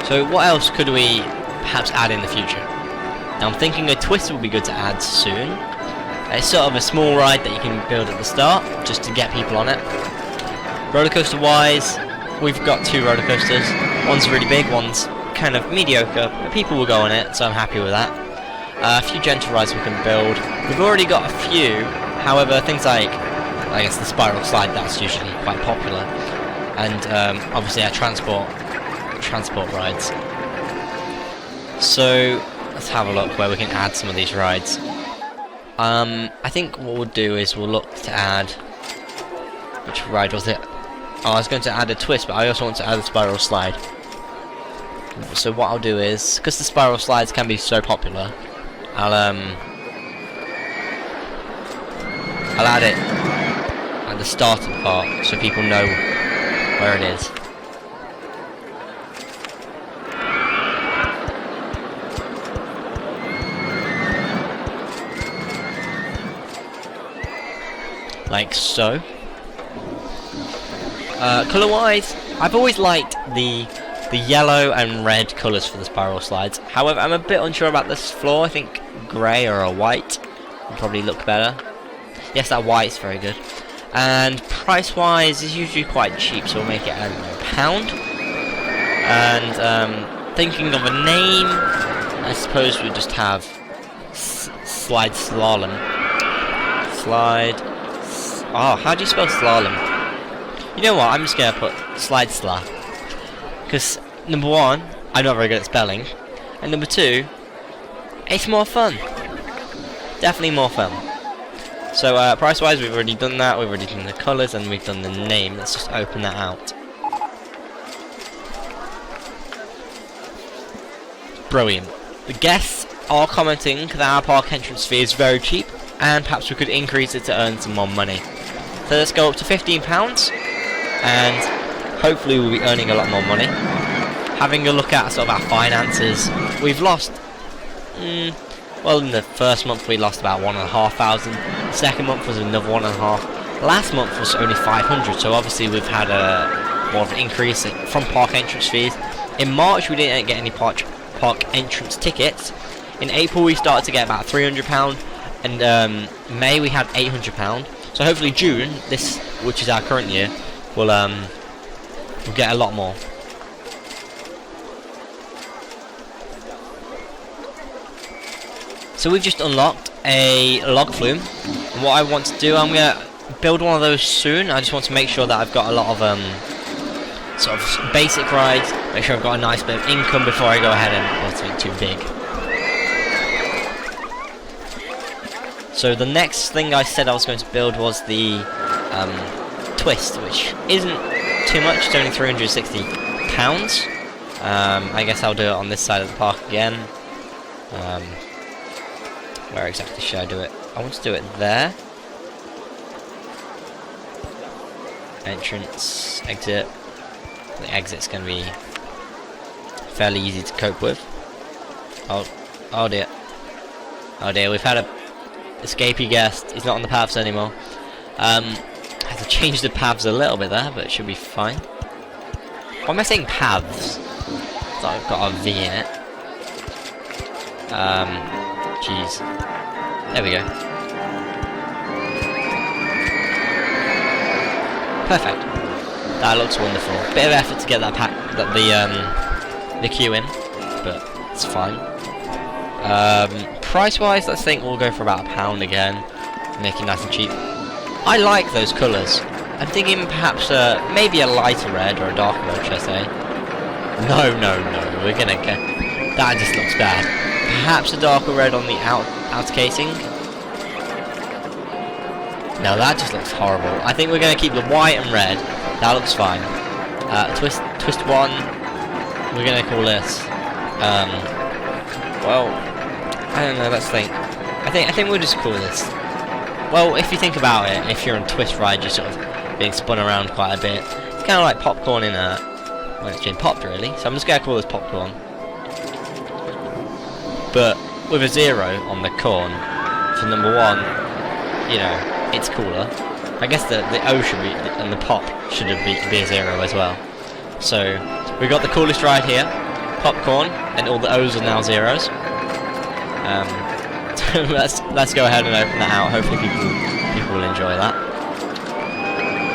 So what else could we perhaps add in the future? Now I'm thinking a twist would be good to add soon. It's sort of a small ride that you can build at the start, just to get people on it. Roller coaster wise, we've got 2 roller coasters. One's really big, one's kind of mediocre, but people will go on it, so I'm happy with that. A few gentle rides we can build. We've already got a few, however, things like, I guess the spiral slide, that's usually quite popular. And obviously our transport rides. So let's have a look where we can add some of these rides. I think what we'll do is we'll look to add, which ride was it? Oh, I was going to add a twist, but I also want to add a spiral slide. So what I'll do is, because the spiral slides can be so popular, I'll add it at the start of the park so people know where it is. Like so. Colour-wise, I've always liked the yellow and red colours for the spiral slides. However, I'm a bit unsure about this floor. I think grey or a white would probably look better. Yes, that white's very good. And price-wise, it's usually quite cheap, so we'll make it, I don't know, £1. And thinking of a name, I suppose we'll just have Slide Slalom. Oh, how do you spell slalom? You know what, I'm just gonna put Slide Sla. Because, number 1, I'm not very good at spelling. And number 2, it's more fun. Definitely more fun. So, price-wise, we've already done that. We've already done the colours, and we've done the name. Let's just open that out. Brilliant. The guests are commenting that our park entrance fee is very cheap, and perhaps we could increase it to earn some more money. So let's go up to £15, and hopefully we'll be earning a lot more money. Having a look at sort of our finances, we've lost, well, in the first month we lost about 1,500. The second month was another 1,500. Last month was only 500, so obviously we've had more of an increase from park entrance fees. In March we didn't get any park entrance tickets. In April we started to get about £300, and May we had £800. So hopefully June, which is our current year, we'll get a lot more. So we've just unlocked a log flume. And what I want to do, I'm gonna build one of those soon. I just want to make sure that I've got a lot of sort of basic rides. Make sure I've got a nice bit of income before I go ahead and build something too big. So the next thing I said I was going to build was the twist, which isn't too much. It's only £360. I guess I'll do it on this side of the park again. Where exactly should I do it? I want to do it there. Entrance, exit. The exit's going to be fairly easy to cope with. Oh dear. Oh dear, we've had a escapee guest. He's not on the paths anymore. I have to change the paths a little bit there, but it should be fine. Why am I saying paths? So I've got a V in it. Jeez. There we go. Perfect. That looks wonderful. Bit of effort to get the queue in, but it's fine. Price-wise, let's think we'll go for about £1 again, make it nice and cheap. I like those colours. I'm thinking perhaps maybe a lighter red or a darker red, should I say? No, we're gonna get that. Just looks bad. Perhaps a darker red on the outer casing. No, that just looks horrible. I think we're gonna keep the white and red. That looks fine. Twist 1. We're gonna call this. Well, I don't know. Let's think. I think we'll just call this. Well, if you think about it, if you're on twist ride, you're sort of being spun around quite a bit. It's kind of like popcorn in when it's been popped, really. So I'm just gonna call this popcorn. But with a 0 on the corn for number 1, you know, it's cooler. I guess the O should be, and the pop should be a 0 as well. So we've got the coolest ride here. popcorn, and all the O's are now zeros. Let's go ahead and open that out. Hopefully people will enjoy that.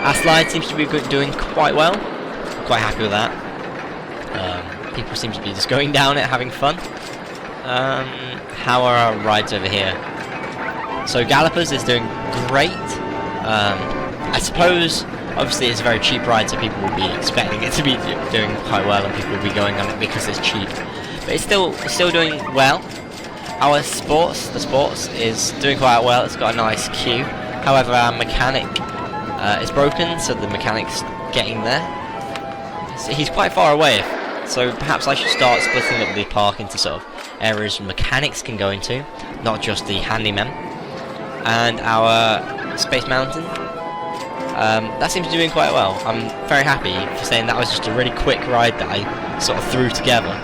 Our slide seems to be doing quite well. I'm quite happy with that. People seem to be just going down it, having fun. How are our rides over here? So Gallopers is doing great. I suppose, obviously it's a very cheap ride, so people will be expecting it to be doing quite well, and people will be going on it because it's cheap. But it's still doing well. Our the sports is doing quite well. It's got a nice queue. However, our mechanic is broken, so the mechanic's getting there. So he's quite far away, so perhaps I should start splitting up the park into sort of areas mechanics can go into, not just the handyman. And our Space Mountain, that seems to be doing quite well. I'm very happy for saying that was just a really quick ride that I sort of threw together.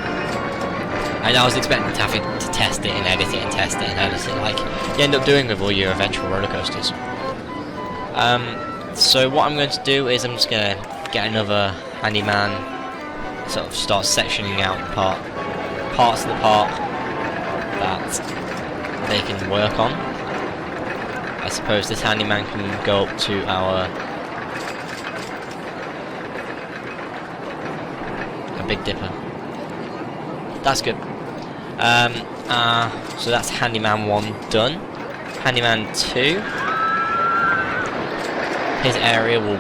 And I was expecting to have to test it and edit it and test it and edit it like you end up doing with all your eventual roller coasters. So what I'm going to do is I'm just going to get another handyman, sort of start sectioning out parts of the park that they can work on. I suppose this handyman can go up to our Big Dipper. That's good. So that's Handyman 1 done. Handyman 2. His area will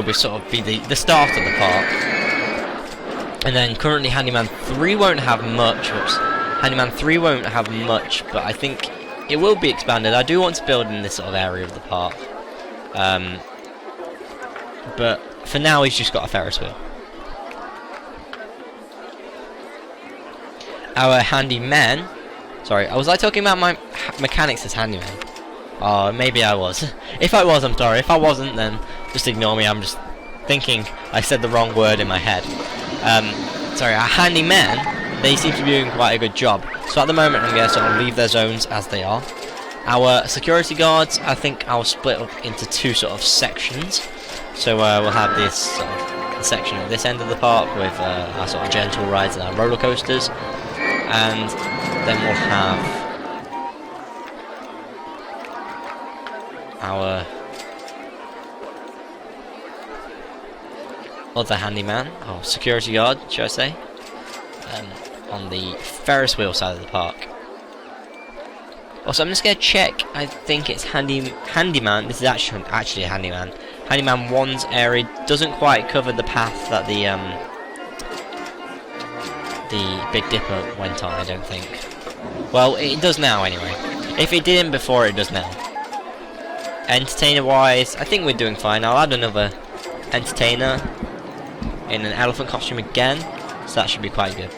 be sort of the start of the park. And then currently Handyman 3 won't have much. Handyman 3 won't have much, but I think it will be expanded. I do want to build in this sort of area of the park. But for now he's just got a Ferris wheel. Our handyman... Sorry, was I talking about my mechanics as handyman? Oh, maybe I was. If I was, I'm sorry. If I wasn't, then just ignore me. I'm just thinking I said the wrong word in my head. Sorry, our handyman, they seem to be doing quite a good job. So at the moment, I'm going to sort of leave their zones as they are. Our security guards, I think I'll split up into two sort of sections. So we'll have this sort of section at this end of the park with our sort of gentle rides and our roller coasters, and then we'll have our other handyman, or security guard, should I say, on the Ferris wheel side of the park. Also, I'm just going to check. I think it's handyman. This is actually a handyman. Handyman 1's area doesn't quite cover the path that the Big Dipper went on, I don't think. Well, it does now anyway. If it didn't before, it does now. Entertainer-wise, I think we're doing fine. I'll add another entertainer in an elephant costume again, so that should be quite good.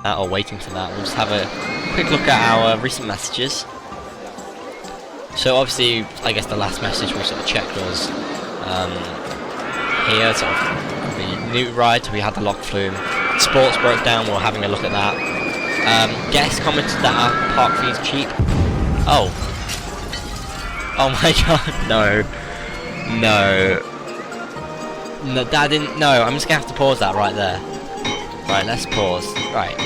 Or waiting for that, we'll just have a quick look at our recent messages. So obviously, I guess the last message we sort of checked was here, sort of the new ride. We had the lock flume. Sports broke down. We're having a look at that. Guest commented that our park fee is cheap. Oh. Oh my god, no, that didn't. No, I'm just gonna have to pause that right there. Right, let's pause. Right.